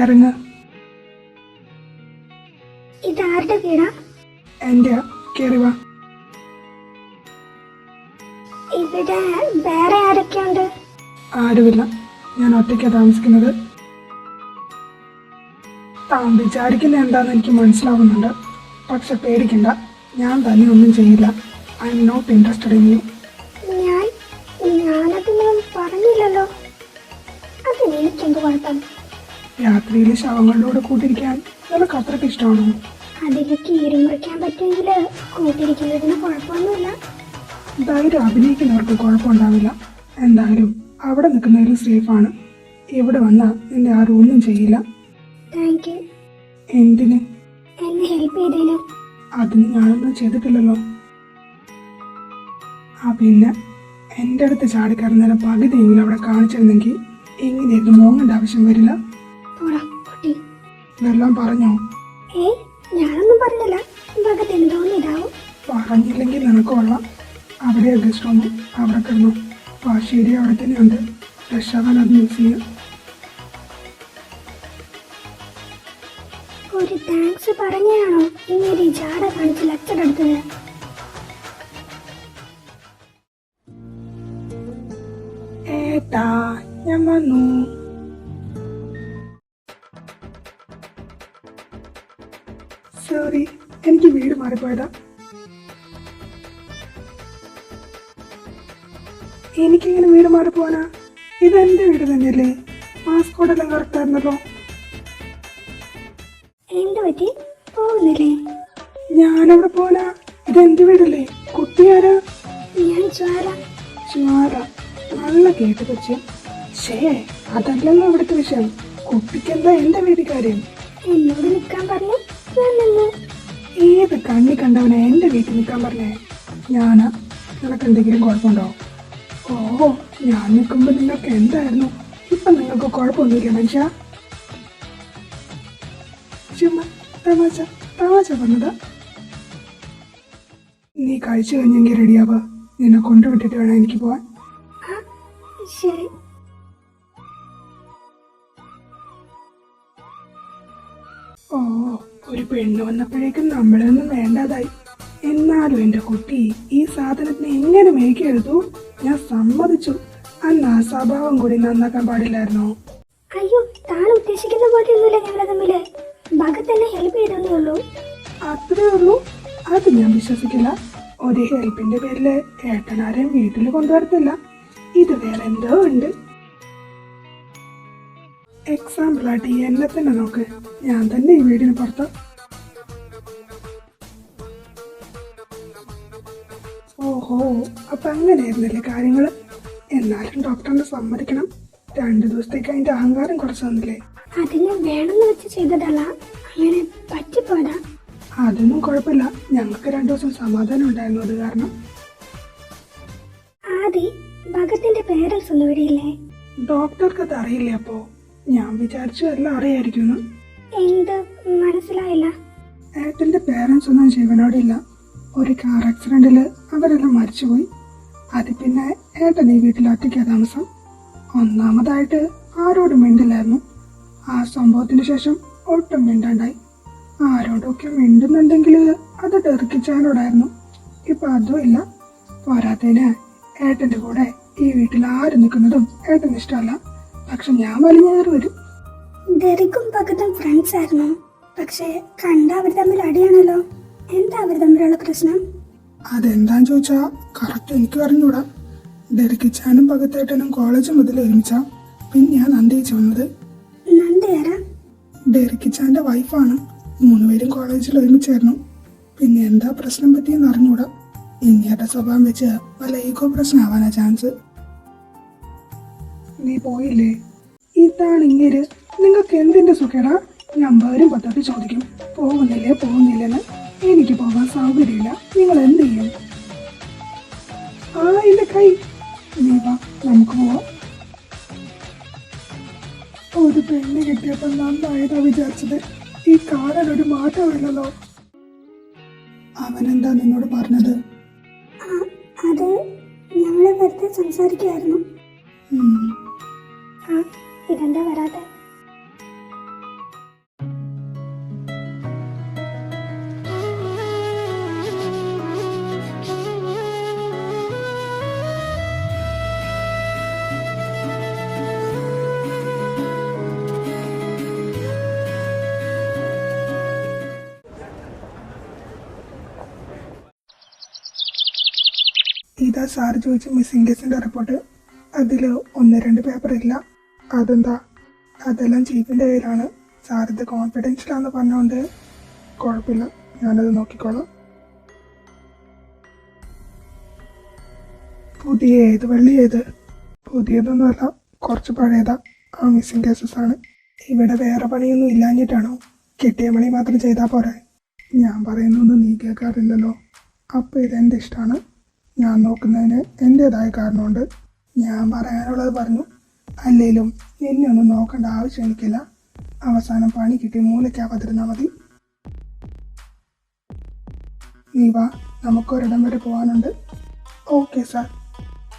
ഇറങ്ങ. ഇതാരുടെ വീടാ? എൻ്റെ. കേറി വാ. ഇവിടെ വേറെ ആരൊക്കെയുണ്ട്? ആരുമില്ല, ഞാൻ ഒറ്റയ്ക്കാണ് താമസിക്കുന്നത്. താൻ വിചാരിക്കുന്ന എന്താണെന്ന് എനിക്ക് മനസ്സിലാവുന്നുണ്ട്. പക്ഷെ പേടിക്കണ്ട, ഞാൻ തന്നെ ഒന്നും ചെയ്യില്ല. I am not interested in you. ഞാനതൊന്നും പറഞ്ഞില്ലല്ലോ. അതിനെനിക്കെന്ത് കുഴപ്പം? രാത്രിയിൽ ശവങ്ങളോട് കൂട്ടിരിക്കാൻ നിനക്ക് അത്രയ്ക്ക് ഇഷ്ടമാണോ? അതിൽ കീറി മുറിക്കാൻ പറ്റുമെങ്കിൽ കൂട്ടിരിക്കുന്നതിന് കുഴപ്പമൊന്നുമില്ല. ധൈര്യം അഭിനയിക്കുന്നവർക്ക് കുഴപ്പമുണ്ടാവില്ല. എന്തായാലും അവിടെ നിൽക്കുന്നതിൽ സേഫാണ്. ഇവിടെ വന്നാൽ നിന്നെ ആരും ഒന്നും ചെയ്യില്ല. Thank you. എന്തിന്? എന്നെ ഹെൽപ്പ് ചെയ്തേന്. അതിന് ഞാനൊന്നും ചെയ്തിട്ടില്ലല്ലോ. പിന്നെ എൻ്റെ അടുത്ത് ചാടിക്കറന്നേരം പകുതിയെങ്കിലും അവിടെ കാണിച്ചിരുന്നെങ്കിൽ എങ്ങനെയായിരുന്നു മോങ്ങേണ്ട ആവശ്യം വരില്ല. ഇതെല്ലാം പറഞ്ഞോ? ഞാനൊന്നും പറഞ്ഞില്ല. ഭഗത്തിന് തോന്നിയതാവും. പറഞ്ഞില്ലെങ്കിൽ നിനക്ക് കൊള്ളാം. അവിടെ ഗസ്റ്റ് റൂം, അവിടെ കിടന്നു. ശരി, അവിടെ തന്നെയുണ്ട്. രക്ഷാവാൻ അത് യൂസ് ചെയ്യാം. ഒരു താങ്ക്സ് പറഞ്ഞാണോ ഇങ്ങനെ ജാട കാണിച്ച് ലെക്ചർ എടുത്തത്? ഏട്ടാ, ഞാൻ വന്നു. സോറി, എനിക്ക് വീട് മാറിപ്പോയതാ. എനിക്കിങ്ങനെ വീട് മാറിപ്പോവാനാ? ഇതെന്റെ വീട് തന്നെയല്ലേ? പാസ്പോർട്ടെല്ലാം കറക്റ്റ് ആയിരുന്നല്ലോ. എന്ത് പറ്റി? പോകുന്നില്ലേ? ഞാനവിടെ പോവാനാ? ഇതെന്റെ വീടല്ലേ? കുട്ടിയാരാ? ഞാൻ ജ്വാല. ജ്വാല? നല്ല കേട്ട് കൊച്ചി. അതല്ലല്ലോ ഇവിടുത്തെ വിഷയം. കുട്ടിക്കെന്താ എന്റെ വീട്ടിൽ കാര്യം? എന്നോട് നിൽക്കാൻ പറഞ്ഞു, ഞാൻ നിന്നു. ഏത് കണ്ണി കണ്ടവനെ എന്റെ വീട്ടിൽ നിൽക്കാൻ പറഞ്ഞേ? ഞാനാ? നിനക്ക് എന്തെങ്കിലും കുഴപ്പമുണ്ടോ? ഓ, ഞാൻ നിൽക്കുമ്പോ നിങ്ങൾക്ക് എന്തായിരുന്നു? ഇപ്പൊ നിങ്ങൾക്ക് കുഴപ്പമൊന്നുമില്ല മനുഷ്യ. ചുമ്മാ തമാശ പറഞ്ഞതാ. നീ കഴിച്ചു കഴിഞ്ഞെങ്കിൽ റെഡിയാവാ. നിന്നെ കൊണ്ടുവിട്ടിട്ട് വേണം എനിക്ക് പോവാൻ. ശരി. ഓ, ഒരു പെണ്ണ് വന്നപ്പോഴേക്കും നമ്മളൊന്നും വേണ്ടാതായി. എന്നാലും എന്റെ കുട്ടി ഈ സാധനത്തിന് എങ്ങനെ മേക്കെടുത്തു? ഞാൻ സമ്മതിച്ചു. അന്ന് ആ സ്വഭാവം കൂടി നന്നാക്കാൻ പാടില്ലായിരുന്നോ? അയ്യോ, താൻ ഉദ്ദേശിക്കുന്ന പോലെയൊന്നുമില്ല ഞങ്ങളെ തമ്മില്. ഭഗത് എന്നെ ഹെൽപ്പ് ചെയ്തേ ഉള്ളൂ. അത്രേ ഉള്ളൂ? അത് ഞാൻ വിശ്വസിക്കില്ല. ഒരു ഹെൽപ്പിന്റെ പേരില് ഏട്ടനാരെയും വീട്ടിൽ കൊണ്ടുവരത്തില്ല. ഇത് വേറെ എന്തോ ഉണ്ട്. എക്സാമ്പിളായിട്ട് എന്നെ തന്നെ നോക്ക്. ഞാൻ തന്നെ ഈ വീടിന് പുറത്ത്. ഓഹോ, അപ്പൊ അങ്ങനെയായിരുന്നല്ലേ കാര്യങ്ങള്? എന്നാലും ഡോക്ടറിനെ സമ്മതിക്കണം. 2 ദിവസത്തേക്ക് അതിന്റെ അഹങ്കാരം കുറച്ച് തന്നില്ലേ? അതിന് വേണമെന്ന് വെച്ച് ചെയ്തതല്ല, അങ്ങനെ പറ്റിപ്പോയതാ. അതൊന്നും കുഴപ്പമില്ല. ഞങ്ങൾക്ക് 2 ദിവസം സമാധാനം ഉണ്ടായിരുന്നു അത് കാരണം. ആദി, ഭഗത്തിന്റെ പേരൻസ് ഒന്നും ഇവിടെയില്ലേ? ഡോക്ടർക്ക് അത് അറിയില്ലേ? അപ്പോ ഞാൻ വിചാരിച്ചു എല്ലാം അറിയായിരിക്കുന്നു. എന്ത് മനസ്സിലായില്ല? ഏട്ടന്റെ പേരൻസ് ഒന്നും ജീവനോടില്ല. ഒരു കാർ ആക്സിഡന്റില് അവരെല്ലാം മരിച്ചുപോയി. അത് പിന്നെ ഏട്ടൻ ഈ വീട്ടിൽ ഒറ്റയ്ക്കാ താമസം. ഒന്നാമതായിട്ട് ആരോടും മിണ്ടില്ലായിരുന്നു. ആ സംഭവത്തിന് ശേഷം ഒട്ടും മിണ്ടാണ്ടായി. ആരോടൊക്കെ മിണ്ടുന്നുണ്ടെങ്കിൽ അത് ഡെറിക്കിച്ചാനോടായിരുന്നു. ഇപ്പൊ അതും ഇല്ല. പോരാത്തതിന് ഏട്ടന്റെ കൂടെ ഈ വീട്ടിൽ ആര് നിൽക്കുന്നതും ഏട്ടന് ഇഷ്ടമല്ല. പക്ഷെ ഞാൻ വലിഞ്ഞേറി വരും. ഡെറിക്കും ഭഗതും ഫ്രണ്ട്സ് ആയിരുന്നു. പക്ഷെ കണ്ട അവർ തമ്മിൽ അടിയാണല്ലോ. എന്താ അവർ തമ്മിലുള്ള പ്രശ്നം? അതെന്താന്ന് ചോദിച്ചാ കറക്റ്റ് എനിക്ക് അറിഞ്ഞൂടാ. ഡെറിക്കിച്ചാനും ഭഗത്തേട്ടനും കോളേജ് മുതൽ ഒരുമിച്ചാ. പിന്നെ ഞാൻ നന്ദിച്ച് വന്നത്. നന്ദിയാരാ? ഡെറിക്കിച്ചാന്റെ വൈഫാണ്. 3 പേരും കോളേജിൽ ഒരുമിച്ചായിരുന്നു. പിന്നെ എന്താ പ്രശ്നം പറ്റിയെന്ന് അറിഞ്ഞൂടാ. ഇനിയുടെ സ്വഭാവം വെച്ച് വല്ല ഈഗോ പ്രശ്നം ആവാനാ ചാൻസ്. നീ പോയില്ലേ? ഇതാണ് ഇങ്ങനെ. നിങ്ങൾക്ക് എന്തിന്റെ സുഖേടാ? ഞാൻ വരും പദ്ധതി ചോദിക്കും. പോകുന്നില്ലെന്ന്. എനിക്ക് പോകാൻ സൗകര്യമില്ല. നിങ്ങൾ എന്ത് ചെയ്യും? എന്റെ കൈ. നീ വാ, നമുക്ക് പോവാം. ഒരു പെണ്ണ് കിട്ടിയപ്പോ നന്നായതാ വിചാരിച്ചത്. ഈ കാറിനൊരു മാറ്റമില്ലല്ലോ. അവനെന്താ നിന്നോട് പറഞ്ഞത്? അത് ഞങ്ങളെ വെറുതെ സംസാരിക്കുമായിരുന്നു. ഇതെന്താ വരാതെ? ഇതാ സാർ ചോദിച്ച മിസ്സിംഗ് കേസിന്റെ റിപ്പോർട്ട്. അതിൽ 1-2 പേപ്പർ ഇല്ല. അതെന്താ? അതെല്ലാം ചീഫിന്റെ കയ്യിലാണ്. സാർ ഇത് കോൺഫിഡൻഷ്യലാന്ന് പറഞ്ഞുകൊണ്ട് കുഴപ്പമില്ല, ഞാനത് നോക്കിക്കോളാം. പുതിയ ഏത് വള്ളി ഏത്? പുതിയതൊന്നുമല്ല, കുറച്ച് പഴയതാ. ആ മിസ്സിംഗ് കേസസ് ആണ്. ഇവിടെ വേറെ പണിയൊന്നും ഇല്ലാഞ്ഞിട്ടാണോ? കിട്ടിയ പണി മാത്രം ചെയ്താൽ പോരെ? ഞാൻ പറയുന്നൊന്നും നീ കേൾക്കാറില്ലല്ലോ. അപ്പോൾ ഇതെൻ്റെ ഇഷ്ടമാണ്. ഞാൻ നോക്കുന്നതിന് എൻ്റേതായ കാരണമുണ്ട്. ഞാൻ പറയാനുള്ളത് പറഞ്ഞു. അല്ലെങ്കിലും നിന്നെ ഒന്നും നോക്കേണ്ട ആവശ്യം എനിക്കില്ല. അവസാനം പണി കിട്ടി മൂലയ്ക്കാവാതിരുന്നാൽ മതി. നീ വാ, നമുക്കൊരിടം വരെ പോകാനുണ്ട്. Okay sir.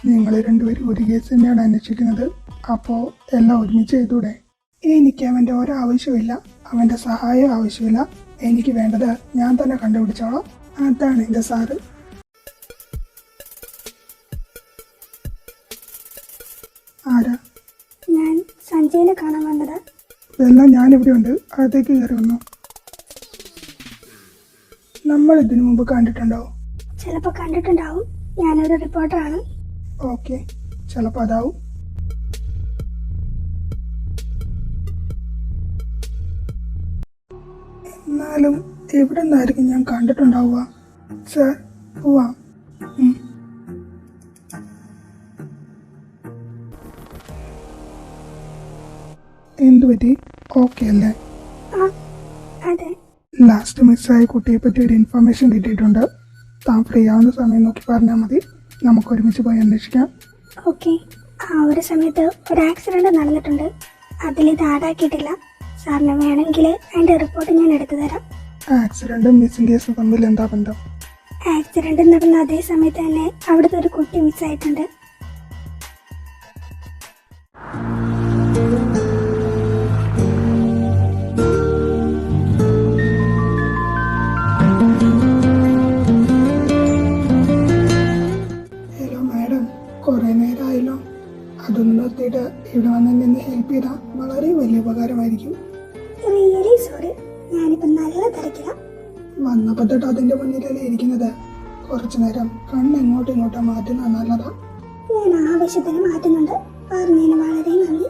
നിങ്ങൾ രണ്ടുപേരും ഒരു കേസ് തന്നെയാണ് അന്വേഷിക്കുന്നത്. അപ്പോൾ എല്ലാം ഒരുമിച്ച് ചെയ്തൂടെ? എനിക്ക് അവൻ്റെ ഒരാവശ്യമില്ല, അവൻ്റെ സഹായം ആവശ്യമില്ല. എനിക്ക് വേണ്ടത് ഞാൻ തന്നെ കണ്ടുപിടിച്ചോളാം. അതാണ് എൻ്റെ സാറ്. ആരാ? ഞാൻ സഞ്ജയനെ കാണാൻ വന്നതാ. ഇതെല്ലാം ഞാനിവിടെ ഉണ്ട്, അകത്തേക്ക് കയറി വന്നു. നമ്മൾ ഇതിനു മുമ്പ് കണ്ടിട്ടുണ്ടോ? ചിലപ്പോൾ കണ്ടിട്ടുണ്ടാവും. ഞാനൊരു റിപ്പോർട്ടറാണ്. ഓക്കെ, ചിലപ്പോൾ അതാവും. എന്നാലും എവിടെ നിന്നായിരിക്കും ഞാൻ കണ്ടിട്ടുണ്ടാവുക? സാർ, പോവാം. എന്തു പറ്റി? ഓക്കെ അല്ലേ? അതെ. ലാസ്റ്റ് മിസ്സായ കുട്ടിയെ പറ്റി ഒരു ഇൻഫർമേഷൻ കിട്ടിയിട്ടുണ്ട്. താൻ ഫ്രീ ആവുന്ന സമയം നോക്കി പറഞ്ഞാൽ മതി. നമുക്ക് ഒരുമിച്ച് പോയി അന്വേഷിക്കാം. ഓക്കെ. ആ ഒരു സമയത്ത് ഒരു ആക്സിഡന്റ് നടന്നിട്ടുണ്ട്. അതിലിത് ആഡാക്കിയിട്ടില്ല. സാറിന് വേണമെങ്കിൽ അതിന്റെ റിപ്പോർട്ട് ഞാൻ എടുത്തു തരാം. ആക്സിഡന്റും മിസ്സിംഗ് കേസും തമ്മിൽ എന്താ ബന്ധം? ആക്സിഡന്റ് നടന്ന അതേ സമയത്ത് തന്നെ അവിടുത്തെ ഒരു കുട്ടി മിസ്സായിട്ടുണ്ട്. ഹലോ മാഡം, കുറേ നേരമായല്ലോ. അതൊന്ന് നിർത്തിയിട്ട് ഇവിടെ വന്ന് നിന്ന് ഹെൽപ്പ് ചെയ്താൽ വളരെ വലിയ ഉപകാരമായിരിക്കും. റിയലി സോറി, ഞാനിപ്പോ നല്ല തിരക്കില്ല. വന്നപ്പോൾ തൊട്ട് അതിൻ്റെ മുന്നിലല്ലേ ഇരിക്കുന്നത്. കുറച്ചു നേരം കണ്ണ് എങ്ങോട്ടും ഇങ്ങോട്ടും മാറ്റുന്നത് നല്ലതാ. ഞാൻ ആവശ്യത്തിന് മാറ്റുന്നുണ്ട്. പറഞ്ഞതിന് വളരെ നന്ദി.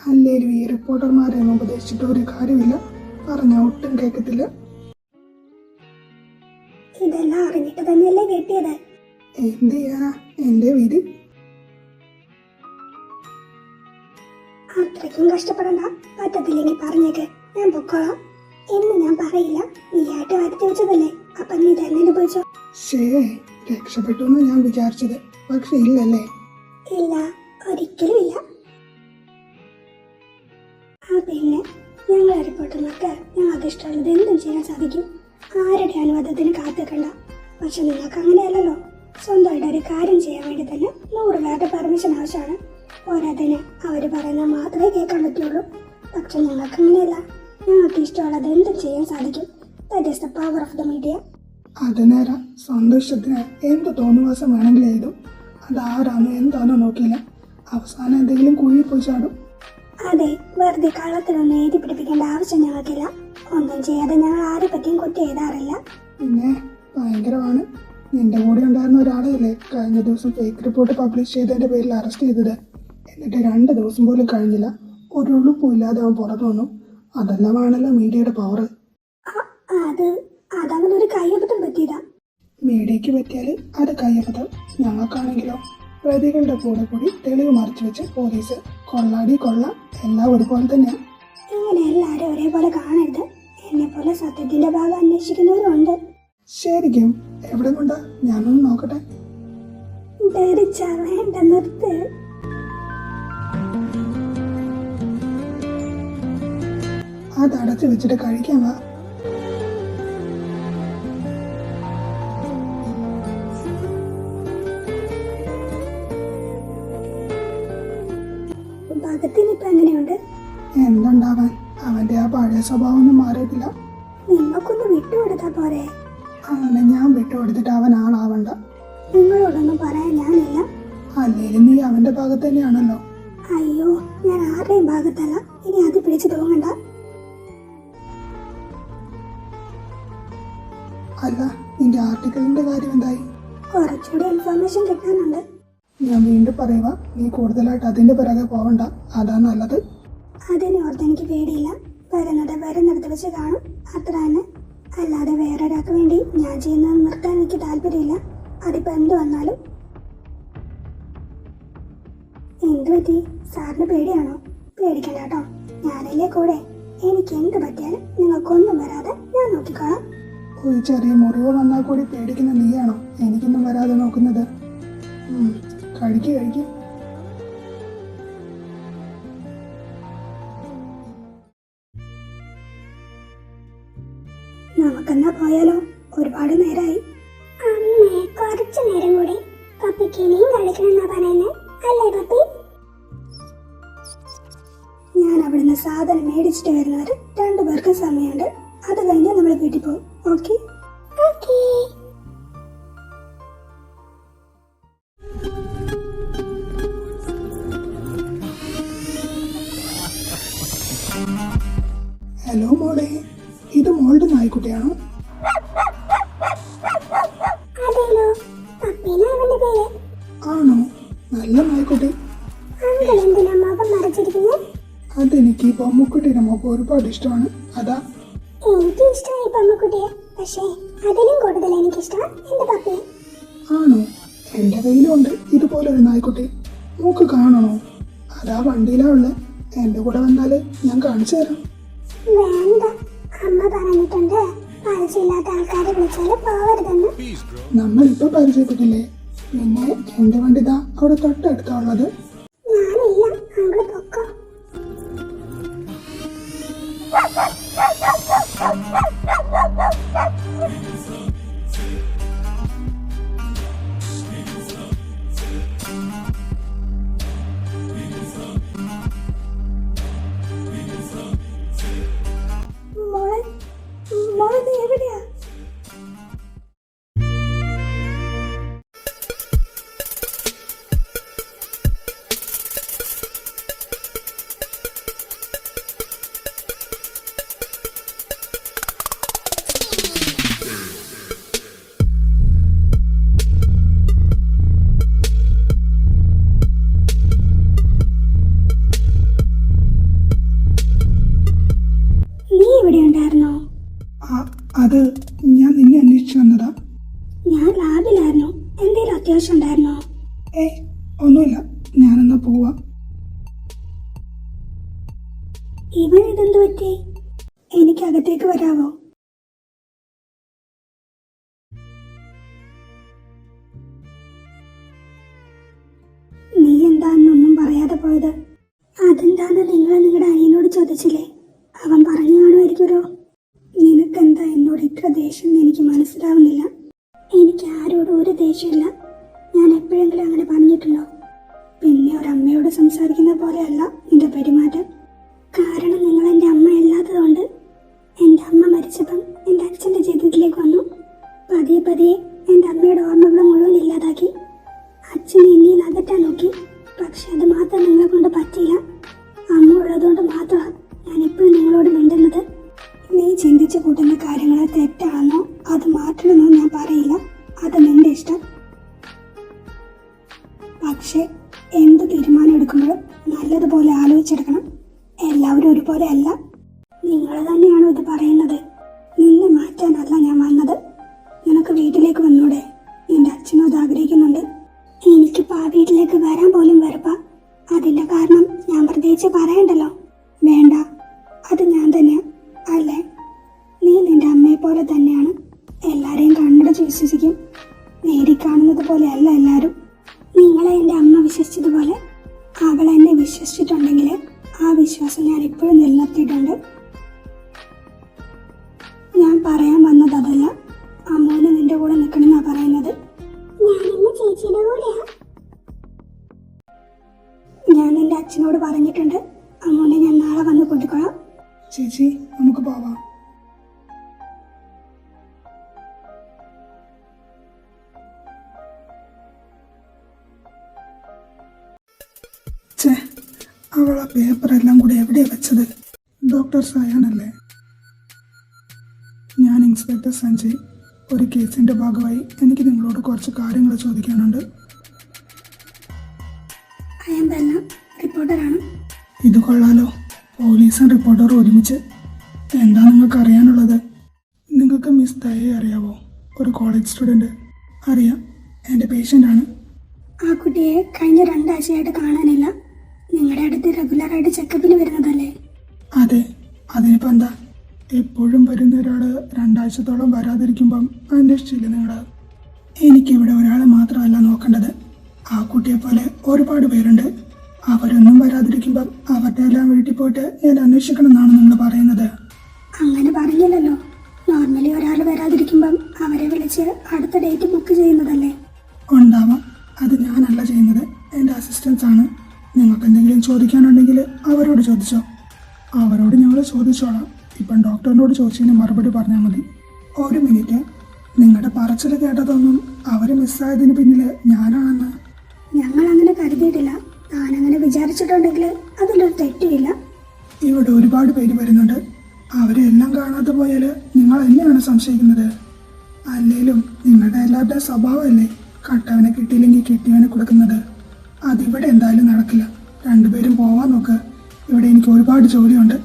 അല്ലേലും ഈ റിപ്പോർട്ടർമാരെയൊന്നും ഉപദേശിച്ചിട്ട് ഒരു കാര്യമില്ല. പറഞ്ഞ ഒട്ടും കേൾക്കത്തില്ല. ഇതെല്ലാം അറിഞ്ഞിട്ട് തന്നെയല്ലേ കിട്ടിയത്. എന്ത് ചെയ്യാനാ, എൻ്റെ വീട്. അത്രയ്ക്കും കഷ്ടപ്പെടണ്ട. പറ്റത്തില്ലെങ്കിൽ പറഞ്ഞേക്ക്, ഞാൻ പൊക്കോളാം. എന്ന് ഞാൻ പറയില്ല. നീയായിട്ട് വരുത്തി വെച്ചതല്ലേ, അപ്പൊ നീ തന്നെ അനുഭവിച്ചോ. ശേ, രക്ഷപ്പെട്ടു എന്ന് ഞാൻ വിചാരിച്ചത്, പക്ഷെ ഇല്ലല്ലേ? ഇല്ല, ഒരിക്കലും ഇല്ല. പിന്നെ ഞങ്ങൾ റിപ്പോർട്ടർമാർക്ക് ഞങ്ങൾക്ക് ഇഷ്ടമുള്ളത് എന്തും ചെയ്യാൻ സാധിക്കും. ആരുടെ അനുവാദത്തിന് കാത്തിക്കണ്ട. പക്ഷെ നിങ്ങൾക്ക് അങ്ങനെയല്ലല്ലോ. സ്വന്തമായിട്ട് ഒരു കാര്യം ചെയ്യാൻ വേണ്ടി തന്നെ 100 പേരുടെ പെർമിഷൻ ആവശ്യമാണ്. പോരാതിന് അവർ പറയുന്നത് മാത്രമേ കേൾക്കാൻ പറ്റുള്ളൂ. പക്ഷെ ഞങ്ങൾക്ക് അങ്ങനെയല്ല. ഞങ്ങൾക്ക് ഇഷ്ടമുള്ളത് എന്തും ചെയ്യാൻ സാധിക്കും. That is the power of the media. അത് നേരം സ്വന്തം ഇഷ്ടത്തിന് എന്ത് തോന്നുവാസം വേണമെങ്കിലും എഴുതും. അതാരാണോ എന്താണോ നോക്കിയില്ല. അവസാനം എന്തെങ്കിലും കുഴി പോയി ചാടും. അതെ, വെറുതെ കള്ളത്തിലൊന്നും എഴുതി പിടിപ്പിക്കേണ്ട ആവശ്യം ഞങ്ങൾക്കില്ല. ഒന്നും ചെയ്യാതെ ഞങ്ങൾ ആരെ പറ്റിയും കുറ്റം എഴുതാറില്ല. പിന്നെ ഭയങ്കരമാണ്. നിന്റെ കൂടെ ഉണ്ടായിരുന്ന ഒരാളെയല്ലേ കഴിഞ്ഞ ദിവസം ഫേക്ക് റിപ്പോർട്ട് പബ്ലിഷ് ചെയ്തതിന്റെ പേരിൽ അറസ്റ്റ് ചെയ്തത്. എന്നിട്ട് 2 ദിവസം പോലും കഴിഞ്ഞില്ല. ഒരു ഉളുപ്പും ഇല്ലാതെ അവൻ പുറത്തു വന്നു. അതെല്ലാമാണല്ലോ മീഡിയയുടെ പവർ. അതങ്ങനെ ഒരു കയ്യബദ്ധം പറ്റിയതാ. മീഡിയക്ക് പറ്റിയാൽ അത് കയ്യബദ്ധം. ഞങ്ങൾക്കാണെങ്കിലോ പ്രതികളുടെ കൂടെ കൂടി തെളിവ് മറച്ചു വെച്ച് പോലീസ്. കൊള്ളാടി കൊള്ളാം, എല്ലാം ഒരുപോലെ തന്നെയാണ്. ഇങ്ങനെ എല്ലാരും ഒരേപോലെ കാണരുത്. എന്നെ പോലെ സത്യത്തിന്റെ ഭാഗം അന്വേഷിക്കുന്നവരുണ്ട്. ശരിക്കും എവിടെ കൊണ്ടാ? ഞാനൊന്ന് നോക്കട്ടെ. ധരിച്ചാ വേണ്ട, നിർത്ത്. അത് അടച്ചു വെച്ചിട്ട് കഴിക്കാൻ വാ. ഭഗത്തിനിപ്പോ എങ്ങനെയുണ്ട്? എന്തുണ്ടാവാൻ, അവന്റെ ആ പഴയ സ്വഭാവം ഒന്നും മാറിയിട്ടില്ല. നിങ്ങൾക്കൊന്ന് വിട്ടുകൊടുത്താ പോരെ? അങ്ങനെ ഞാൻ വിട്ടുകൊടുത്തിട്ട് അവൻ ആളാവണ്ട. നിങ്ങളോടൊന്നും പറയാൻ ഞാനില്ല. അല്ലേലും നീ അവന്റെ ഭാഗത്ത് തന്നെയാണല്ലോ. അയ്യോ, ഞാൻ ആരുടെയും ഭാഗത്തല്ല. ഇനി അത് പിടിച്ചു തോന്നണ്ട. അല്ല, നിന്റെ ആർട്ടിക്കിളിന്റെ കാര്യം എന്തായി? കുറച്ചുകൂടി ഇൻഫർമേഷൻ കിട്ടാനുണ്ട്. ഞാൻ വീണ്ടും പറയുക, നീ കൂടുതലായിട്ട് അതിൻ്റെ പിറകെ പോവണ്ട, അതാ നല്ലത്. അതിനെ ഓർത്ത് എനിക്ക് പേടിയില്ല. വരുന്നിടത്ത് വെച്ച് കാണും, അത്ര തന്നെ. അല്ലാതെ വേറെ ഒരാൾക്ക് വേണ്ടി ഞാൻ ചെയ്യുന്നത് നിർത്താൻ എനിക്ക് താല്പര്യമില്ല. അതിപ്പോ എന്ത് വന്നാലും. എന്ത് പറ്റി? സാറിന് പേടിയാണോ? പേടിക്കണ്ട കേട്ടോ, ഞാനല്ലേ കൂടെ. എനിക്ക് എന്ത് പറ്റിയാലും നിങ്ങൾക്കൊന്നും വരാതെ ഞാൻ നോക്കിക്കോളാം. ഒരു ചെറിയ മുറിവ് വന്നാൽ കൂടി പേടിക്കുന്ന നീയാണോ എനിക്കൊന്നും വരാതെ നോക്കുന്നത്? കഴിക്കും. നമുക്കെന്നാ പോയാലോ? ഒരുപാട് നേരമായി. അമ്മേ, കുറച്ചു നേരം കൂടി. പപ്പിക്ക് ഇനിയും കളിക്കണമെന്നാ പറയുന്നേ അല്ലേ പപ്പി? ഞാൻ അവിടുന്ന് സാധനം മേടിച്ചിട്ട് വരുന്നവര് 2 പേർക്ക് സമയമുണ്ട്. അത് കഴിഞ്ഞാൽ നമ്മൾ വീട്ടിൽ പോകും. ഓക്കെ? ഹലോ മോളെ, ഇത് മോളുടെ നായ്ക്കുട്ടിയാണോ? അതേലോ, പപ്പീനെ അവന്റെ പേര്. ആണോ? നല്ല നായ്ക്കുട്ടി. അങ്കിൾ എന്തിനാ മുഖം മറച്ചിരിക്കുന്നത്? അതെനിക്ക് ഈ പൊമ്മക്കുട്ടിയുടെ മുഖം ഒരുപാട് ഇഷ്ടമാണ്, അതാ. എനിക്ക് ഇഷ്ടമായി പമ്മക്കുട്ടിയെ, പക്ഷേ അതിലും കൂടുതൽ എനിക്കിഷ്ടം എന്റെ പപ്പിയെ. ആണോ? എന്റെ കയ്യിലുണ്ട് ഇതുപോലൊരു നായ്ക്കുട്ടി. മൂക്ക് കാണണോ? അതാ വണ്ടിയിലാ ഉള്ളത്. എന്റെ കൂടെ വന്നാല് ഞാൻ കാണിച്ചു തരാം. വേണ്ട, അമ്മ പറഞ്ഞിട്ടുണ്ട് പരിചയമില്ലാത്ത ആൾക്കാരെ വിളിച്ചാല് പോവരുതെന്ന്. നമ്മളിപ്പോ പരിചയപ്പെട്ടില്ലേ? പിന്നെ എന്റെ വണ്ടി ഇതാ അവിടെ തൊട്ടടുത്താ ഉള്ളത്. ഞാനില്ല, അങ്കിള് പൊക്കോ. മോളെ നീ എവിടെയാ? നീ ഇവിടെ ഉണ്ടായിരുന്നോ? അത് ഞാൻ നിന്നെ അന്വേഷിച്ചു വന്നതാ. ഞാൻ ലാബിലായിരുന്നു. എന്തേലും അത്യാവശ്യം ഉണ്ടായിരുന്നോ? ഒന്നുമില്ല, ഞാനെന്നാ പോവാ. ഇവൻ ഇതെന്തു പറ്റി? എനിക്ക് അകത്തേക്ക് വരാവോ? നീ എന്താന്നൊന്നും പറയാതെ പോയത്? അതെന്താന്ന് നിങ്ങൾ നിങ്ങളുടെ അനിയനോട് ചോദിച്ചില്ലേ? അവൻ പറഞ്ഞു കാണുമായിരിക്കുമല്ലോ. നിനക്കെന്താ എന്നോട് ഇത്ര ദേഷ്യം എനിക്ക് മനസ്സിലാവുന്നില്ല. എനിക്ക് ആരോടും ഒരു ദേഷ്യമില്ല. ഞാൻ എപ്പോഴെങ്കിലും അങ്ങനെ പറഞ്ഞിട്ടുണ്ടോ? പിന്നെ ഒരമ്മയോട് സംസാരിക്കുന്ന പോലെയല്ല നിന്റെ പെരുമാറ്റം. കാരണം നിങ്ങൾ എൻ്റെ അമ്മ അല്ലാത്തതുകൊണ്ട്. എൻ്റെ അമ്മ മരിച്ചപ്പം എൻ്റെ അച്ഛൻ്റെ ജീവിതത്തിലേക്ക് വന്നു. പതിയെ എൻ്റെ അമ്മയുടെ ഓർമ്മകൾ മുഴുവൻ ഇല്ലാതാക്കി. അച്ഛനെ എന്നിൽ അകറ്റാൻ നോക്കി, പക്ഷെ അത് മാത്രം നിങ്ങളെ കൊണ്ട് പറ്റിയില്ല. അമ്മ ഉള്ളതുകൊണ്ട് മാത്രമാണ് ഞാൻ എപ്പോഴും നിങ്ങളോട് മിണ്ടുന്നത്. നീ ചിന്തിച്ചു കൂട്ടുന്ന കാര്യങ്ങൾ തെറ്റാണെന്നോ അത് മാറ്റണമെന്നോ ഞാൻ പറയില്ല. അത് നിന്റെ ഇഷ്ടം. പക്ഷെ എന്ത് തീരുമാനം എടുക്കുമ്പോഴും നല്ലതുപോലെ ആലോചിച്ചെടുക്കണം. എല്ലാവരും ഒരുപോലെ അല്ല. നിങ്ങൾ തന്നെയാണോ ഇത് പറയുന്നത്? നിന്നെ മാറ്റാനല്ല ഞാൻ വന്നത്. നിനക്ക് വീട്ടിലേക്ക് വന്നൂടെ? നിന്റെ അച്ഛനും അത് ആഗ്രഹിക്കുന്നുണ്ട്. എനിക്കിപ്പോൾ ആ വീട്ടിലേക്ക് വരാൻ പോലും വെറുപ്പാ. അതിന്റെ കാരണം ഞാൻ പ്രത്യേകിച്ച് പറയണ്ടല്ലോ. വേണ്ട, അത് ഞാൻ തന്നെയാ, അല്ലേ? നീ നിന്റെ അമ്മയെ പോലെ തന്നെയാണ്. എല്ലാരെയും കണ്ണടച്ച് വിശ്വസിക്കും. നേരി കാണുന്നത് പോലെ അല്ല എല്ലാവരും. നിങ്ങളെ എൻ്റെ അമ്മ വിശ്വസിച്ചതുപോലെ അവൾ എന്നെ വിശ്വസിച്ചിട്ടുണ്ടെങ്കിൽ ആ വിശ്വാസം ഞാൻ ഇപ്പോഴും നിലനിർത്തിയിട്ടുണ്ട്. ഞാൻ പറയാൻ വന്നത് അതല്ല. അമ്മൂന് നിന്റെ കൂടെ നിൽക്കണമെന്നാ പറയുന്നത്. ചേച്ചിയുടെ കൂടെയാ. ഞാൻ നിന്റെ അച്ഛനോട് പറഞ്ഞിട്ടുണ്ട്. അമ്മൂനെ ഞാൻ നാളെ വന്ന് കൂട്ടിക്കോളാം. ചേച്ചി, നമുക്ക് പോവാം. അവളെ പേപ്പറെല്ലാം കൂടി എവിടെയാ വെച്ചത്? ഡോക്ടർ സായാനല്ലേ? ഞാൻ ഇൻസ്പെക്ടർ സഞ്ജയ്. ഒരു കേസിന്റെ ഭാഗമായി എനിക്ക് എനിക്ക് നിങ്ങളോട് കുറച്ച് കാര്യങ്ങൾ ചോദിക്കാനുണ്ട്. അയന്തല്ല, റിപ്പോർട്ടറാണ്. ഇത് കൊള്ളാലോ, പോലീസും റിപ്പോർട്ടറും ഒരുമിച്ച്. എന്താ നിങ്ങൾക്ക് അറിയാനുള്ളത്? നിങ്ങൾക്ക് മിസ് ദയെ അറിയാവോ? ഒരു കോളേജ് സ്റ്റുഡൻറ്റ്. അറിയാം, എൻ്റെ പേഷ്യൻ്റാണ്. ആ കുട്ടിയെ കഴിഞ്ഞ 2 ആഴ്ചയായിട്ട് കാണാനില്ല. നിങ്ങളുടെ അടുത്ത് റെഗുലറായിട്ട് ചെക്കപ്പിന് വരുന്നതല്ലേ? അതെ, അതിനിപ്പോൾ എന്താ? എപ്പോഴും വരുന്ന ഒരാൾ 2 ആഴ്ചത്തോളം വരാതിരിക്കുമ്പം അന്വേഷിച്ചില്ല നിങ്ങൾ? എനിക്കിവിടെ ഒരാളെ മാത്രമല്ല നോക്കേണ്ടത്. ആ കുട്ടിയെ പോലെ ഒരുപാട് പേരുണ്ട്. അവരൊന്നും വരാതിരിക്കുമ്പം അവരുടെ എല്ലാം വീട്ടിൽ പോയിട്ട് ഞാൻ അന്വേഷിക്കണം എന്നാണ് നിങ്ങൾ പറയുന്നത്? അങ്ങനെ പറഞ്ഞില്ലല്ലോ. നോർമലി ഒരാൾ വരാതിരിക്കുമ്പം അവരെ വിളിച്ച് അടുത്ത ഡേറ്റ് ബുക്ക് ചെയ്യുന്നതല്ലേ? ഉണ്ടാവാം, അത് ഞാനല്ല ചെയ്യുന്നത്, എൻ്റെ അസിസ്റ്റൻസ് ആണ്. നിങ്ങൾക്ക് എന്തെങ്കിലും ചോദിക്കാനുണ്ടെങ്കിൽ അവരോട് ചോദിച്ചോ. അവരോട് ഞങ്ങൾ ചോദിച്ചോളാം. ഇപ്പം ഡോക്ടറിനോട് ചോദിച്ചതിന് മറുപടി പറഞ്ഞാൽ മതി. ഒരു മിനിറ്റ്, നിങ്ങളുടെ പറച്ചിൽ കേട്ടതൊന്നും അവർ മിസ്സായതിന് പിന്നിൽ ഞാനാണെന്ന്? ഞങ്ങൾ അങ്ങനെ കരുതിയിട്ടില്ല. താനങ്ങനെ വിചാരിച്ചിട്ടുണ്ടെങ്കിൽ അതിലൊരു തെറ്റുമില്ല. ഇവിടെ ഒരുപാട് പേര് വരുന്നുണ്ട്. അവരെ എല്ലാം കാണാതെ പോയാൽ നിങ്ങൾ എന്നെയാണ് സംശയിക്കുന്നത്? അല്ലേലും നിങ്ങളുടെ എല്ലാവരുടെയും സ്വഭാവമല്ലേ കട്ടവനെ കിട്ടിയില്ലെങ്കിൽ കിട്ടിയവനെ കൊടുക്കുന്നത്. അതിവിടെ എന്തായാലും നടക്കില്ല. 2 പേരും പോവാൻ നോക്ക്. ഇവിടെ എനിക്ക് ഒരുപാട് ജോലിയുണ്ട്.